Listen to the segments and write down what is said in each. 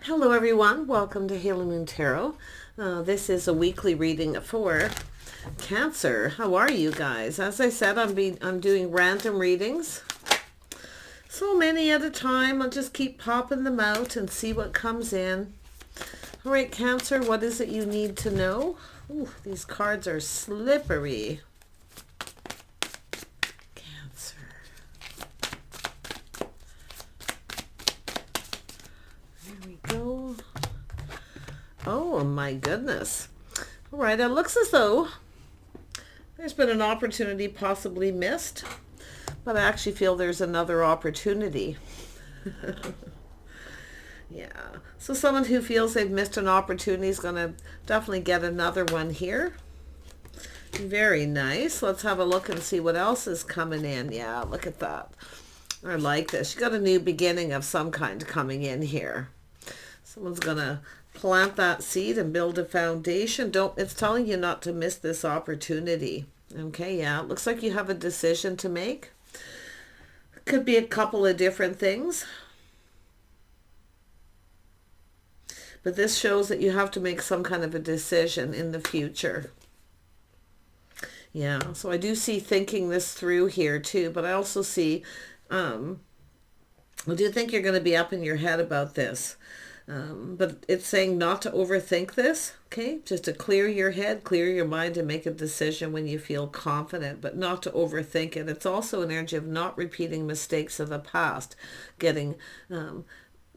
Hello everyone, welcome to Halo Moon Tarot. This is a weekly reading for Cancer. How are you guys? As I said, I'm doing random readings. So many at a time. I'll just keep popping them out and see what comes in. All right, Cancer, what is it you need to know? Ooh, these cards are slippery. Cancer. There we go. Oh my goodness. All right, it looks as though there's been an opportunity possibly missed, but I actually feel there's another opportunity. Yeah, so someone who feels they've missed an opportunity is going to definitely get another one here. Very nice. Let's have a look and see what else is coming in. Yeah, look at that. I like this. You got a new beginning of some kind coming in here. Someone's going to plant that seed and build a foundation. It's telling you not to miss this opportunity. Okay, yeah, it looks like you have a decision to make. Could be a couple of different things. But this shows that you have to make some kind of a decision in the future. Yeah, so I do see thinking this through here too, but I also see, I do think you're going to be up in your head about this. But it's saying not to overthink this, okay? Just to clear your head, clear your mind, and make a decision when you feel confident, but not to overthink it. It's also an energy of not repeating mistakes of the past, getting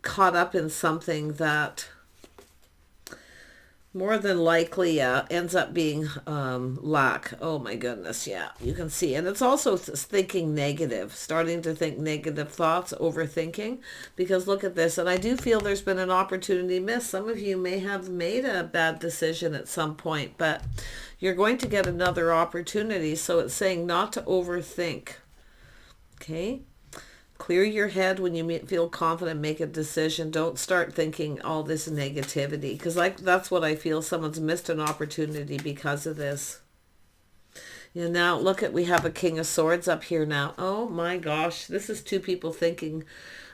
caught up in something that more than likely ends up being lack. Oh my goodness, yeah, you can see. And it's also thinking negative, starting to think negative thoughts, overthinking, because look at this. And I do feel there's been an opportunity missed. Some of you may have made a bad decision at some point, but you're going to get another opportunity. So it's saying not to overthink. Okay? Clear your head when you feel confident, make a decision. Don't start thinking all this negativity, because that's what I feel. Someone's missed an opportunity because of this. Yeah, now look at, we have a King of Swords up here now. Oh my gosh, this is two people thinking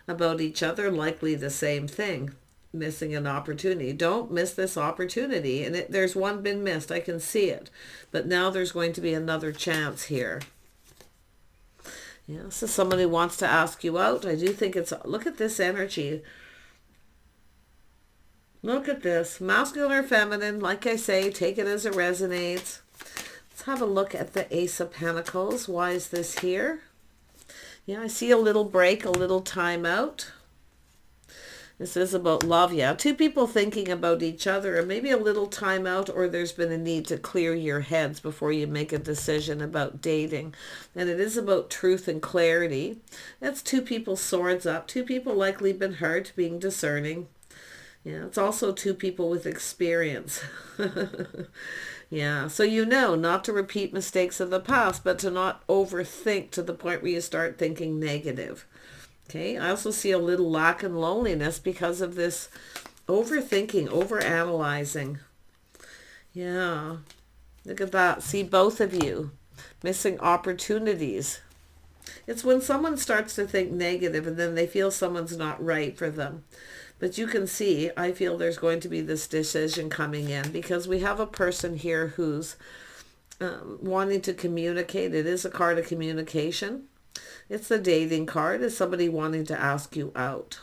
about each other, likely the same thing. Missing an opportunity. Don't miss this opportunity. And there's one been missed. I can see it. But now there's going to be another chance here. Yeah, so somebody wants to ask you out. I do think it's, look at this energy. Look at this. Masculine or feminine, like I say, take it as it resonates. Let's have a look at the Ace of Pentacles. Why is this here? Yeah, I see a little break, a little time out. This is about love, yeah. Two people thinking about each other, and maybe a little time out, or there's been a need to clear your heads before you make a decision about dating. And it is about truth and clarity. That's two people swords up. Two people likely been hurt, being discerning. Yeah, it's also two people with experience. Yeah, so you know not to repeat mistakes of the past, but to not overthink to the point where you start thinking negative. Okay, I also see a little lack and loneliness because of this overthinking, overanalyzing. Yeah, look at that. See, both of you missing opportunities. It's when someone starts to think negative and then they feel someone's not right for them. But you can see, I feel there's going to be this decision coming in because we have a person here who's wanting to communicate. It is a card of communication. It's the dating card. Is somebody wanting to ask you out.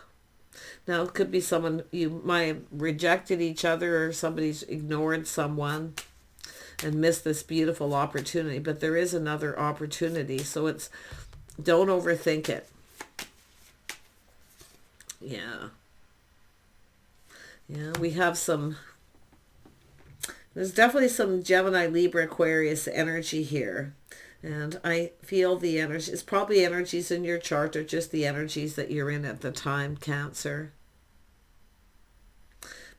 Now, it could be someone, you might have rejected each other, or somebody's ignored someone and missed this beautiful opportunity. But there is another opportunity. So it's, don't overthink it. Yeah. Yeah, we have some, there's definitely some Gemini, Libra, Aquarius energy here. And I feel the energy, it's probably energies in your chart or just the energies that you're in at the time, Cancer.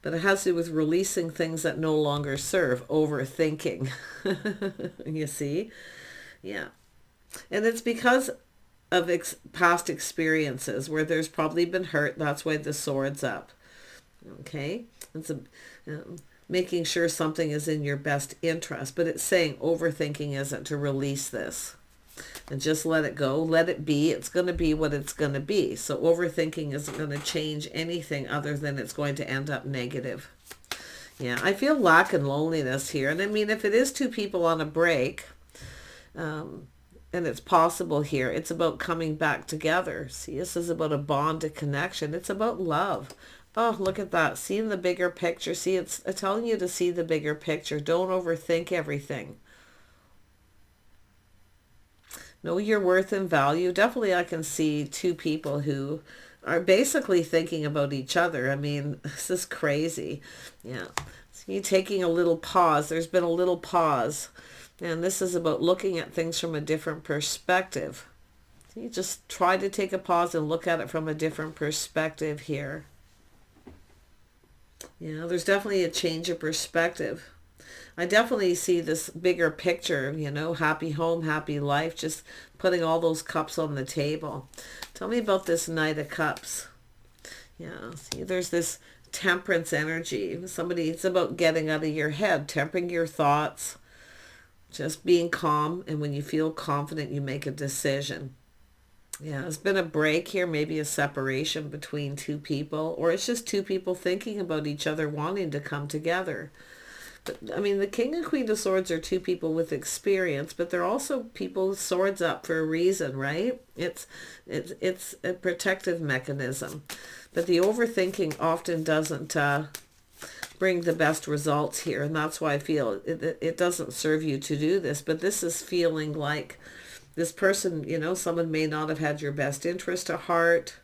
But it has to do with releasing things that no longer serve, overthinking. You see? Yeah. And it's because of past experiences where there's probably been hurt. That's why the sword's up. Okay? It's making sure something is in your best interest, but it's saying overthinking isn't to release this. And just let it go. Let it be. It's going to be what it's going to be. So overthinking isn't going to change anything other than it's going to end up negative. Yeah, I feel lack and loneliness here. And I mean, if it is two people on a break, and it's possible here, it's about coming back together. See, this is about a bond, a connection. It's about love. Oh, look at that. Seeing the bigger picture. See, it's telling you to see the bigger picture. Don't overthink everything. Know your worth and value. Definitely I can see two people who are basically thinking about each other. I mean, this is crazy. Yeah. So you taking a little pause. There's been a little pause. And this is about looking at things from a different perspective. So you just try to take a pause and look at it from a different perspective here. Yeah, there's definitely a change of perspective. I definitely see this bigger picture, you know, happy home, happy life, just putting all those cups on the table. Tell me about this Knight of Cups. Yeah, see, there's this temperance energy. Somebody, it's about getting out of your head, tempering your thoughts, just being calm. And when you feel confident, you make a decision. Yeah, there's been a break here, maybe a separation between two people, or it's just two people thinking about each other, wanting to come together. But, I mean, the King and Queen of Swords are two people with experience, but they're also people with swords up for a reason, right? It's a protective mechanism. But the overthinking often doesn't bring the best results here, and that's why I feel it doesn't serve you to do this. But this is feeling like this person, you know, someone may not have had your best interest at heart.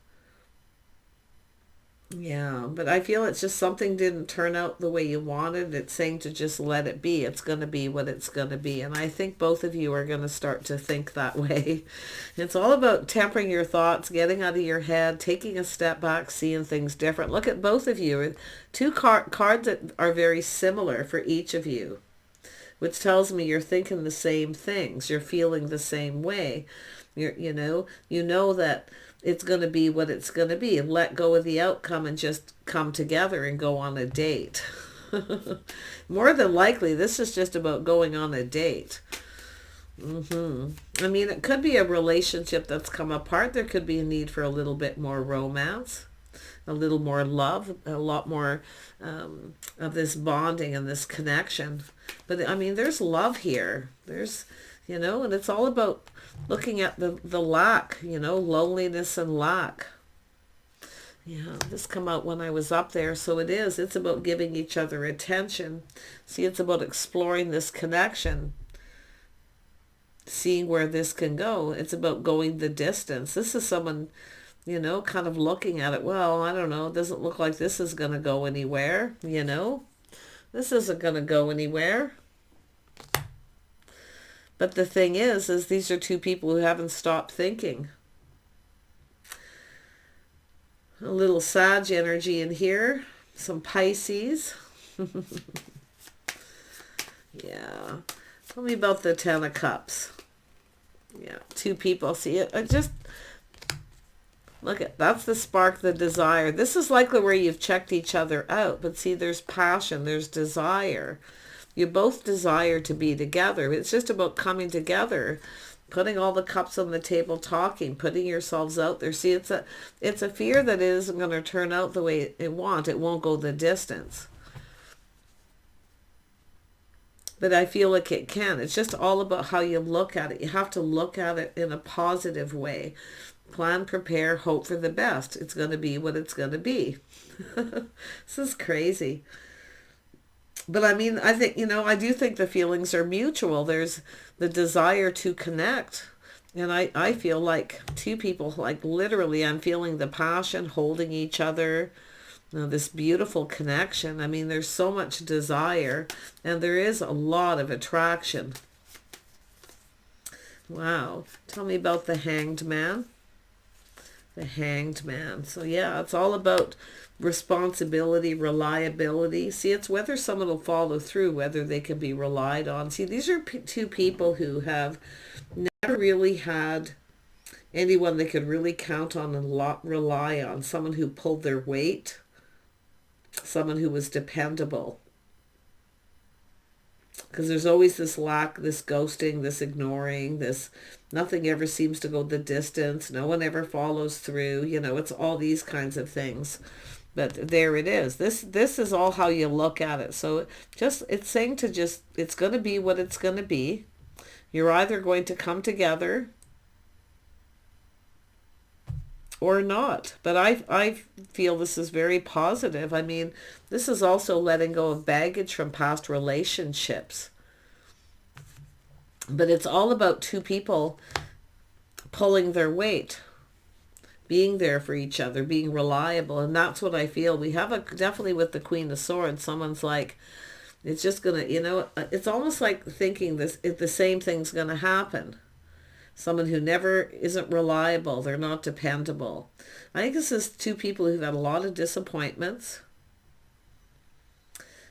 Yeah, but I feel it's just something didn't turn out the way you wanted. It's saying to just let it be. It's going to be what it's going to be. And I think both of you are going to start to think that way. It's all about tempering your thoughts, getting out of your head, taking a step back, seeing things different. Look at both of you. Two cards that are very similar for each of you, which tells me you're thinking the same things. You're feeling the same way. You know that it's going to be what it's going to be. Let go of the outcome and just come together and go on a date. More than likely, this is just about going on a date. I mean, it could be a relationship that's come apart. There could be a need for a little bit more romance, a little more love, a lot more of this bonding and this connection. But I mean, there's love here. There's, you know, and it's all about looking at the lack, you know, loneliness and lack. Yeah, this come out when I was up there. So it's about giving each other attention. See, it's about exploring this connection, seeing where this can go. It's about going the distance. This is someone, you know, kind of looking at it. Well, I don't know. It doesn't look like this is going to go anywhere, you know. This isn't going to go anywhere. But the thing is these are two people who haven't stopped thinking. A little Sag energy in here. Some Pisces. Yeah. Tell me about the Ten of Cups. Yeah, two people. See it? Look at, that's the spark, the desire. This is likely where you've checked each other out. But see, there's passion, there's desire. You both desire to be together. It's just about coming together, putting all the cups on the table, talking, putting yourselves out there. See, it's a fear that it isn't going to turn out the way it wants. It won't go the distance. But I feel like it can. It's just all about how you look at it. You have to look at it in a positive way. Plan, prepare, hope for the best. It's going to be what it's going to be. This is crazy. But I mean, I think, you know, I do think the feelings are mutual. There's the desire to connect. And I feel like two people, like literally, I'm feeling the passion, holding each other, you know, this beautiful connection. I mean, there's so much desire and there is a lot of attraction. Wow. Tell me about the Hanged Man. The Hanged Man. So yeah, it's all about responsibility, reliability. See, it's whether someone will follow through, whether they can be relied on. See, these are two people who have never really had anyone they could really count on and rely on. Someone who pulled their weight. Someone who was dependable. Because there's always this lack, this ghosting, this ignoring, this nothing ever seems to go the distance. No one ever follows through. You know, it's all these kinds of things. But there it is. This is all how you look at it. So just, it's saying to just, it's going to be what it's going to be. You're either going to come together or not. But I feel this is very positive. I mean, this is also letting go of baggage from past relationships. But it's all about two people pulling their weight, being there for each other, being reliable. And that's what I feel. We have definitely with the Queen of Swords, someone's like, it's just going to, you know, it's almost like thinking the same thing's going to happen. Someone who never isn't reliable. They're not dependable. I think this is two people who've had a lot of disappointments.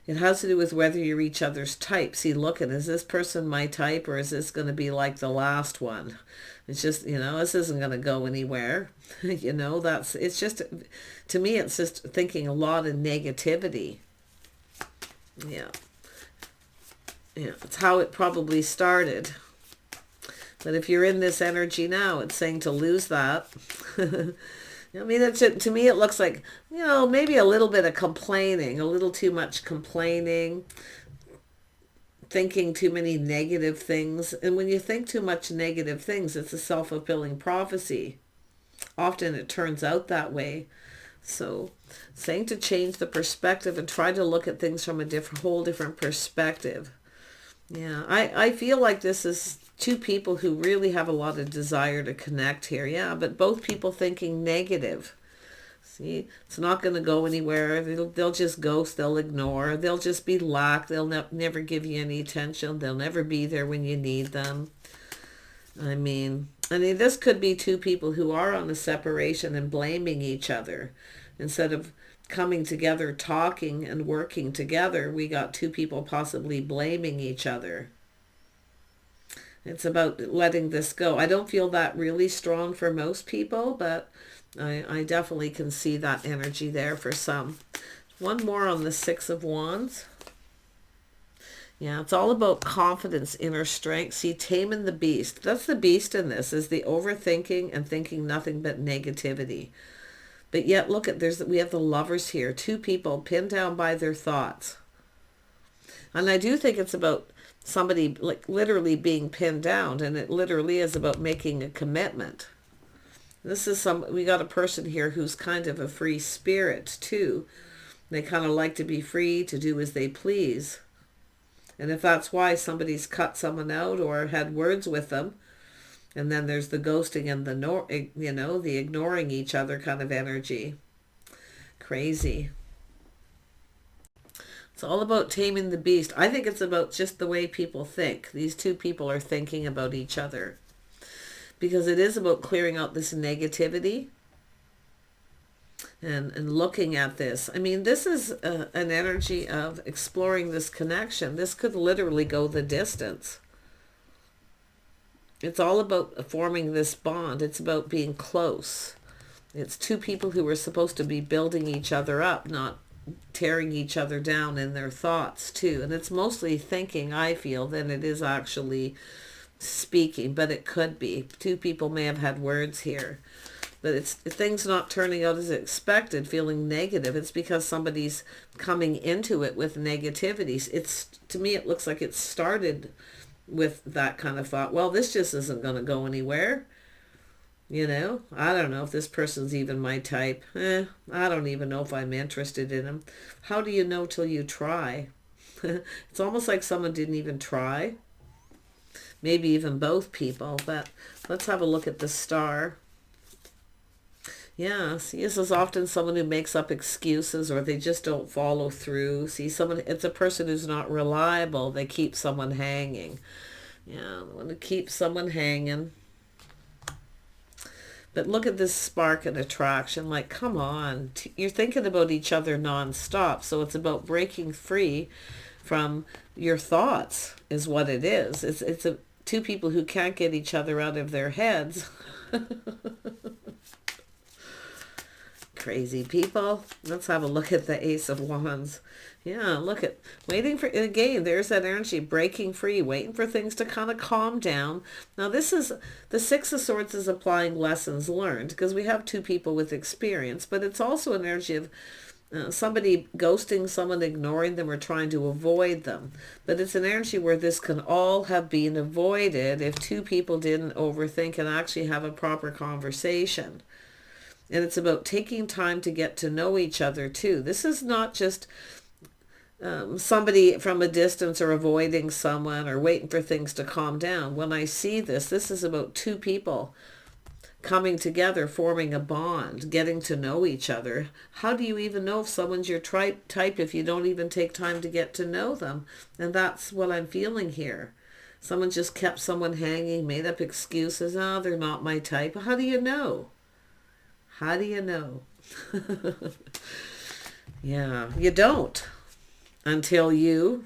It has to do with whether you're each other's type. See, looking, is this person my type, or is this going to be like the last one? It's just, you know, this isn't going to go anywhere. You know, it's just, to me, it's just thinking a lot of negativity. Yeah. Yeah, it's how it probably started. But if you're in this energy now, it's saying to lose that. I mean, to me, it looks like, you know, maybe a little bit of complaining, a little too much complaining, thinking too many negative things. And when you think too much negative things, it's a self-fulfilling prophecy. Often it turns out that way. So saying to change the perspective and try to look at things from a whole different perspective. Yeah, I feel like this is two people who really have a lot of desire to connect here. Yeah, but both people thinking negative. See, it's not going to go anywhere. They'll just ghost. They'll ignore. They'll just be lack. They'll never give you any attention. They'll never be there when you need them. I mean, this could be two people who are on a separation and blaming each other. Instead of coming together, talking and working together, we got two people possibly blaming each other. It's about letting this go. I don't feel that really strong for most people, but I definitely can see that energy there for some. One more on the Six of Wands. Yeah, it's all about confidence, inner strength. See, taming the beast. That's the beast in this, is the overthinking and thinking nothing but negativity. But yet, look at, we have the Lovers here. Two people pinned down by their thoughts. And I do think it's about somebody like literally being pinned down, and it literally is about making a commitment. This is we got a person here who's kind of a free spirit too. They kind of like to be free to do as they please. And if that's why somebody's cut someone out or had words with them, and then there's the ghosting and the ignoring each other kind of energy. Crazy. It's all about taming the beast. I think it's about just the way people think. These two people are thinking about each other. Because it is about clearing out this negativity and looking at this. I mean, this is an energy of exploring this connection. This could literally go the distance. It's all about forming this bond. It's about being close. It's two people who are supposed to be building each other up, not tearing each other down in their thoughts too. And it's mostly thinking, I feel, than it is actually speaking. But it could be. Two people may have had words here. But it's things not turning out as expected, feeling negative. It's because somebody's coming into it with negativities. To me, it looks like it started with that kind of thought. Well, this just isn't going to go anywhere. You know, I don't know if this person's even my type. I don't even know if I'm interested in him. How do you know till you try? It's almost like someone didn't even try. Maybe even both people. But let's have a look at the Star. Yeah, see, this is often someone who makes up excuses, or they just don't follow through. See, it's a person who's not reliable. They keep someone hanging. Yeah, they want to keep someone hanging. But look at this spark and attraction. Like, come on. You're thinking about each other nonstop. So it's about breaking free from your thoughts is what it is. It's two people who can't get each other out of their heads. Crazy people. Let's have a look at the Ace of Wands. Yeah, look at waiting for, again, there's that energy breaking free, waiting for things to kind of calm down. Now this is, the Six of Swords is applying lessons learned because we have two people with experience, but it's also an energy of somebody ghosting someone, ignoring them, or trying to avoid them. But it's an energy where this can all have been avoided if two people didn't overthink and actually have a proper conversation. And it's about taking time to get to know each other too. This is not just somebody from a distance or avoiding someone or waiting for things to calm down. When I see this, this is about two people coming together, forming a bond, getting to know each other. How do you even know if someone's your type if you don't even take time to get to know them? And that's what I'm feeling here. Someone just kept someone hanging, made up excuses. Oh, they're not my type. How do you know? How do you know? Yeah, you don't until you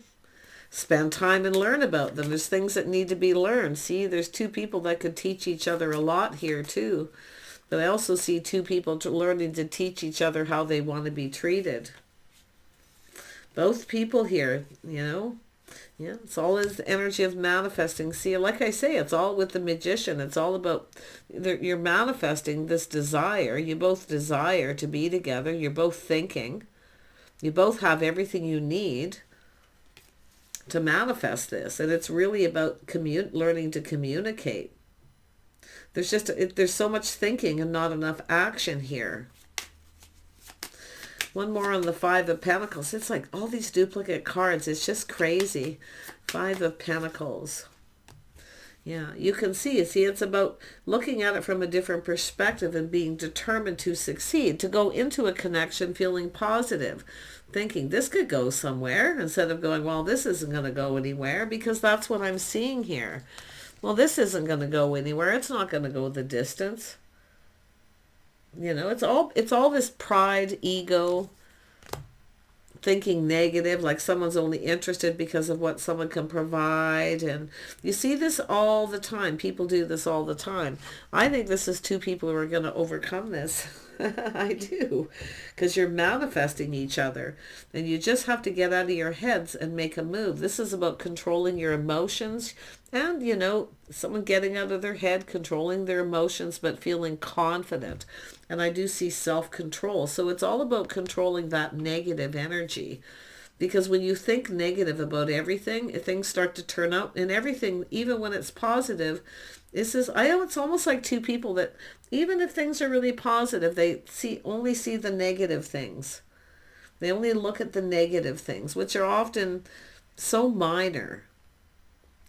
spend time and learn about them. There's things that need to be learned. See, there's two people that could teach each other a lot here too. But I also see two people learning to teach each other how they want to be treated. Both people here, you know. Yeah, it's all is the energy of manifesting. See, like I say, it's all with the Magician. It's all about, you're manifesting this desire. You both desire to be together. You're both thinking. You both have everything you need to manifest this. And it's really about learning to communicate. There's just, there's so much thinking and not enough action here. One more on the Five of Pentacles. It's like all these duplicate cards. It's just crazy. Five of Pentacles. Yeah, you can see, it's about looking at it from a different perspective and being determined to succeed, to go into a connection feeling positive, thinking this could go somewhere, instead of going, well, this isn't going to go anywhere, because that's what I'm seeing here. Well, this isn't going to go anywhere. It's not going to go the distance. You know, it's all this pride, ego, thinking negative, like someone's only interested because of what someone can provide. And you see this all the time. People do this all the time. I think this is two people who are going to overcome this. I do. Because you're manifesting each other. And you just have to get out of your heads and make a move. This is about controlling your emotions. And, you know, someone getting out of their head, controlling their emotions, but feeling confident. And I do see self-control. So it's all about controlling that negative energy. Because when you think negative about everything, things start to turn out. And everything, even when it's positive, I know it's almost like two people that, even if things are really positive, they only see the negative things. They only look at the negative things, which are often so minor.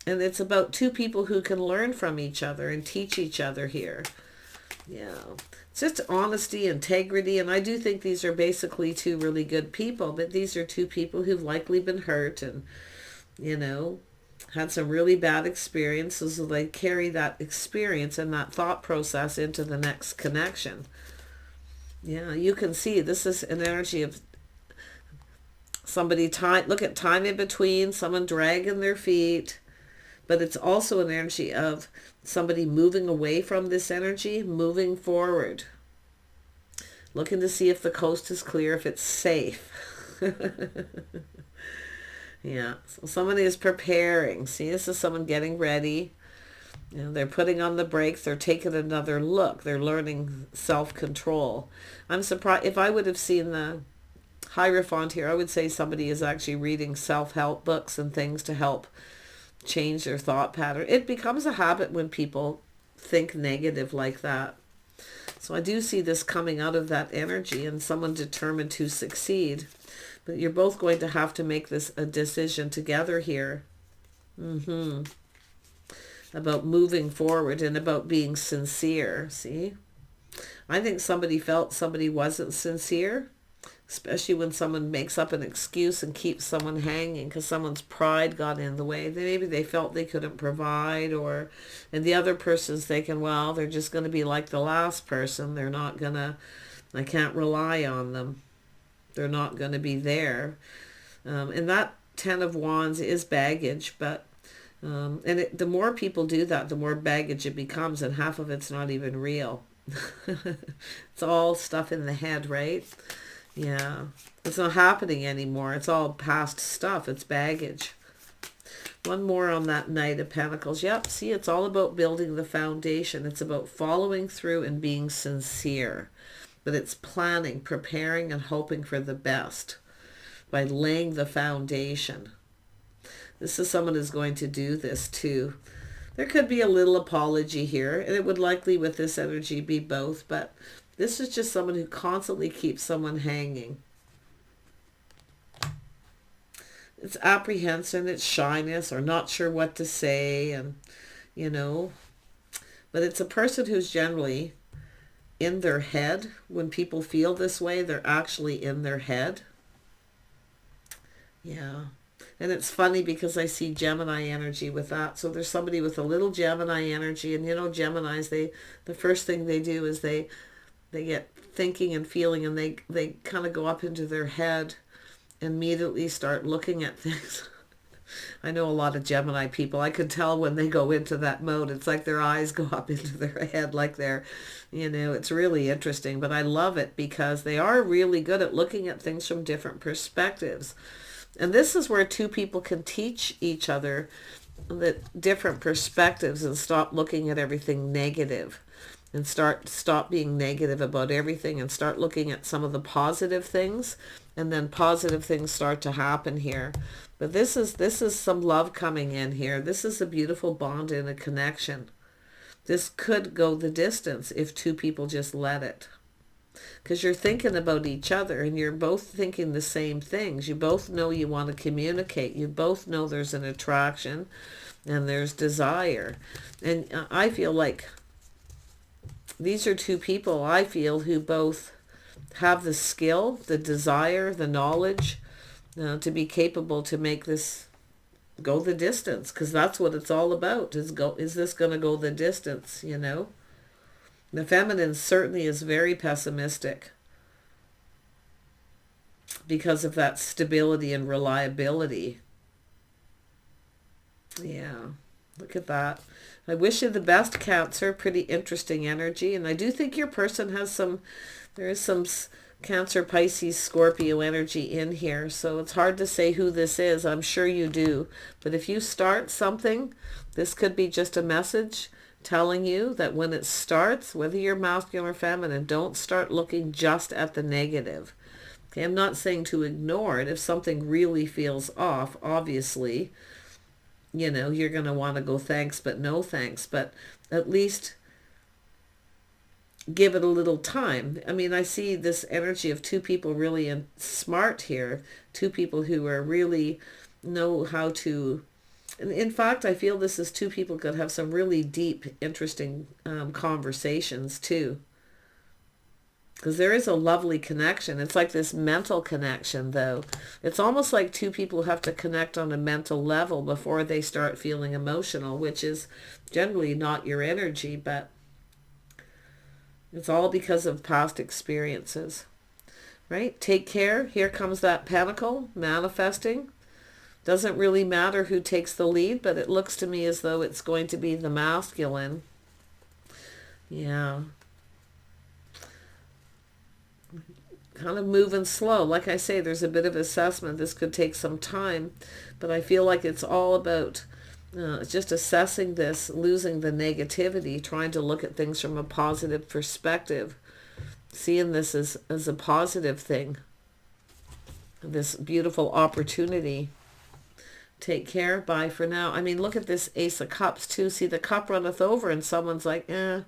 And it's about two people who can learn from each other and teach each other here. Yeah. It's just honesty, integrity. And I do think these are basically two really good people. But these are two people who've likely been hurt and, you know, had some really bad experiences. So they carry that experience and that thought process into the next connection. Yeah, you can see this is an energy of somebody, look at time in between, someone dragging their feet. But it's also an energy of somebody moving away from this energy, moving forward. Looking to see if the coast is clear, if it's safe. Yeah, so somebody is preparing. See, this is someone getting ready. You know, they're putting on the brakes. They're taking another look. They're learning self-control. I'm surprised. If I would have seen the Hierophant here, I would say somebody is actually reading self-help books and things to help change their thought pattern. It becomes a habit when people think negative like that. So I do see this coming out of that energy and someone determined to succeed. But you're both going to have to make a decision together here. About moving forward and about being sincere. See? I think somebody felt somebody wasn't sincere. Especially when someone makes up an excuse and keeps someone hanging because someone's pride got in the way. Maybe they felt they couldn't provide, and the other person's thinking, well, they're just going to be like the last person. They're not going to, I can't rely on them. They're not going to be there. And that Ten of Wands is baggage, but the more people do that, the more baggage it becomes, and half of it's not even real. It's all stuff in the head, right? Yeah. It's not happening anymore. It's all past stuff. It's baggage. One more on that Knight of Pentacles. Yep, see, it's all about building the foundation. It's about following through and being sincere. But it's planning, preparing, and hoping for the best by laying the foundation. This is someone who's going to do this too. There could be a little apology here, and it would likely with this energy be both, but this is just someone who constantly keeps someone hanging. It's apprehension, it's shyness, or not sure what to say, and, you know, but it's a person who's generally in their head. When people feel this way, they're actually in their head. Yeah. And it's funny because I see Gemini energy with that. So there's somebody with a little Gemini energy, and you know, Geminis, the first thing they do is they get thinking and feeling, and they kind of go up into their head and immediately start looking at things. I know a lot of Gemini people. I could tell when they go into that mode. It's like their eyes go up into their head, like they're, you know, it's really interesting. But I love it because they are really good at looking at things from different perspectives. And this is where two people can teach each other the different perspectives and stop looking at everything negative, and stop being negative about everything and start looking at some of the positive things, and then positive things start to happen here. But this is some love coming in here. This is a beautiful bond and a connection. This could go the distance if two people just let it. Because you're thinking about each other and you're both thinking the same things. You both know you want to communicate. You both know there's an attraction and there's desire. And I feel like these are two people, I feel, who both have the skill, the desire, the knowledge to be capable to make this go the distance. Because that's what it's all about. Is this going to go the distance, you know? The feminine certainly is very pessimistic because of that stability and reliability. Yeah, look at that. I wish you the best, Cancer. Pretty interesting energy. And I do think your person has there is some Cancer, Pisces, Scorpio energy in here. So it's hard to say who this is. I'm sure you do. But if you start something, this could be just a message telling you that when it starts, whether you're masculine or feminine, don't start looking just at the negative. Okay, I'm not saying to ignore it. If something really feels off, obviously, you know, you're going to want to go thanks, but no thanks. But at least give it a little time. I mean, I see this energy of two people really smart here. Two people who are really know how to... And in fact, I feel this is two people could have some really deep, interesting conversations too. Because there is a lovely connection. It's like this mental connection, though. It's almost like two people have to connect on a mental level before they start feeling emotional, which is generally not your energy, but it's all because of past experiences, right? Take care. Here comes that pentacle, manifesting. Doesn't really matter who takes the lead, but it looks to me as though it's going to be the masculine. Yeah. Kind of moving slow. Like I say, there's a bit of assessment. This could take some time, but I feel like it's all about just assessing this, losing the negativity, trying to look at things from a positive perspective, seeing this as a positive thing, this beautiful opportunity. Take care. Bye for now. I mean, look at this Ace of Cups too. See, the cup runneth over and someone's like, you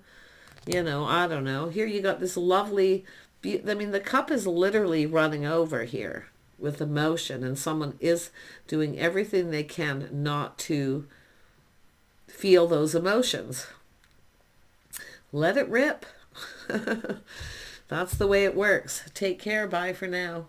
know, I don't know. Here you got this lovely, I mean, the cup is literally running over here with emotion, and someone is doing everything they can not to feel those emotions. Let it rip. That's the way it works. Take care. Bye for now.